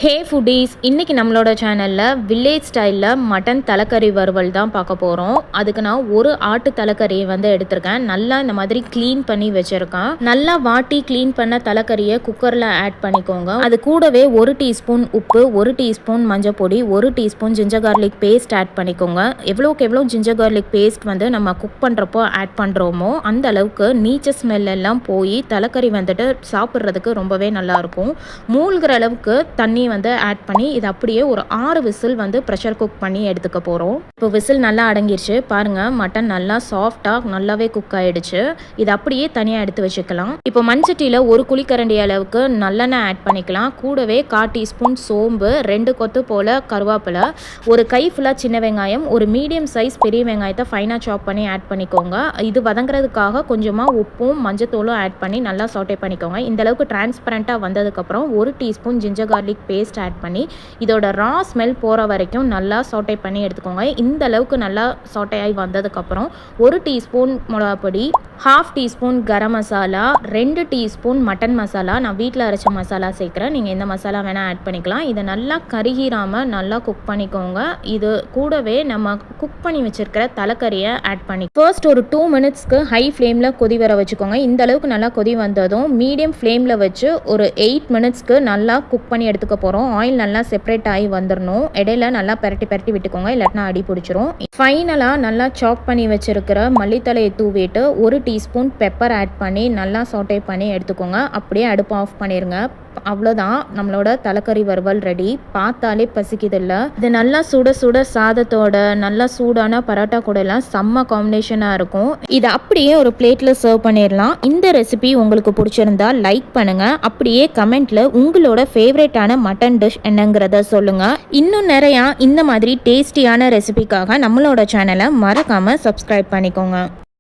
ஹே foodies, இன்றைக்கி நம்மளோட சேனலில் வில்லேஜ் ஸ்டைலில் மட்டன் தலைக்கறி வறுவல் தான் பார்க்க போகிறோம். அதுக்கு நான் ஒரு ஆட்டு தலைக்கறியை எடுத்திருக்கேன். நல்லா இந்த மாதிரி க்ளீன் பண்ணி வச்சுருக்கேன். நல்லா வாட்டி க்ளீன் பண்ண தலைக்கறியை குக்கரில் ஆட் பண்ணிக்கோங்க. அது கூடவே 1 டீஸ்பூன் உப்பு, 1 டீஸ்பூன் மஞ்சள் பொடி, 1 teaspoon ginger garlic paste add பண்ணிக்கோங்க. எவ்வளோக்கு எவ்வளோ ஜிஞ்சர் கார்லிக் பேஸ்ட் நம்ம குக் பண்ணுறப்போ ஆட் பண்ணுறோமோ அந்த அளவுக்கு நீச்ச ஸ்மெல் எல்லாம் போய் தலைக்கறி சாப்பிட்றதுக்கு ரொம்பவே நல்லாயிருக்கும். மூழ்கிற அளவுக்கு தண்ணி ஆட் பண்ணி இது அப்படியே ஒரு 6 விசில் ப்ரெஷர் குக் பண்ணி எடுத்துக்க போகிறோம். இப்போ விசில் நல்லா அடங்கிருச்சு பாருங்கள். மட்டன் நல்லா சாஃப்டாக நல்லாவே குக் ஆகிடுச்சு. இது அப்படியே தனியாக எடுத்து வச்சுக்கலாம். இப்போ மண்சட்டியில் 1 குழிக்கரண்டி அளவுக்கு நல்லெண்ணெய் ஆட் பண்ணிக்கலாம். கூடவே 1/4 டீஸ்பூன் சோம்பு, 2 கொத்து போல் கருவேப்பிலை, ஒரு கை ஃபுல்லாக சின்ன வெங்காயம், ஒரு மீடியம் சைஸ் பெரிய வெங்காயத்தை ஃபைனாக சாப் பண்ணி ஆட் பண்ணிக்கோங்க. இது வதங்குறதுக்காக கொஞ்சமாக உப்பும் மஞ்சத்தூளும் ஆட் பண்ணி நல்லா சாட்டே பண்ணிக்கோங்க. இந்த அளவுக்கு டிரான்ஸ்பரண்ட்டாக வந்ததுக்கப்புறம் 1 teaspoon ginger garlic paste add பண்ணி இதோட ரா ஸ்மெல் போகிற வரைக்கும் நல்லா சாட்டே பண்ணி எடுத்துக்கோங்க. இந்த அளவுக்கு நல்லா சாட்டே ஆகி வந்ததுக்கப்புறம் 1 teaspoon மிளகாப்பொடி, 1/2 teaspoon garam masala, 2 teaspoon mutton masala, நான் வீட்டில் அரைச்ச மசாலா சேர்க்குறேன். நீங்கள் எந்த மசாலா வேணால் ஆட் பண்ணிக்கலாம். இதை நல்லா கருகிராமல் நல்லா குக் பண்ணிக்கோங்க. இது கூடவே நம்ம குக் பண்ணி வச்சுருக்கிற தலைக்கறியை ஆட் பண்ணி ஃபர்ஸ்ட் ஒரு 2 மினிட்ஸ்க்கு ஹை ஃப்ளேமில் கொதி வர வச்சுக்கோங்க. இந்த அளவுக்கு நல்லா கொதி வந்ததும் மீடியம் ஃப்ளேமில் வச்சு ஒரு 8 மினிட்ஸ்க்கு நல்லா குக் பண்ணி எடுத்துக்க போகிறோம். ஆயில் நல்லா செப்பரேட் ஆகி வந்துடணும். இடையில நல்லா பரட்டி விட்டுக்கோங்க, இல்லாட்டினா அடி பிடிச்சிரும். ஃபைனலாக நல்லா சாப் பண்ணி வச்சுருக்கிற மல்லித்தலையை தூவிட்டு 1 டீஸ்பூன் பெப்பர் ஆட் பண்ணி நல்லா சாட்டே பண்ணி எடுத்துக்கோங்க. அப்படியே அடுப்பு ஆஃப் பண்ணிடுங்க. அவ்வளோதான், நம்மளோட தலைக்கறி வறுவல் ரெடி. பார்த்தாலே பசிக்குதில்ல. இது நல்லா சுட சுட சாதத்தோட நல்லா சூடான பரோட்டா கூட எல்லாம் செம்ம காம்பினேஷனாக இருக்கும். இதை அப்படியே ஒரு பிளேட்டில் சர்வ் பண்ணிடலாம். இந்த ரெசிபி உங்களுக்கு பிடிச்சிருந்தா லைக் பண்ணுங்கள். அப்படியே கமெண்ட்டில் உங்களோட ஃபேவரட்டான மட்டன் டிஷ் என்னங்கிறத சொல்லுங்கள். இன்னும் நிறையா இந்த மாதிரி டேஸ்டியான ரெசிபிக்காக நம்மளோட சேனலை மறக்காமல் சப்ஸ்கிரைப் பண்ணிக்கோங்க.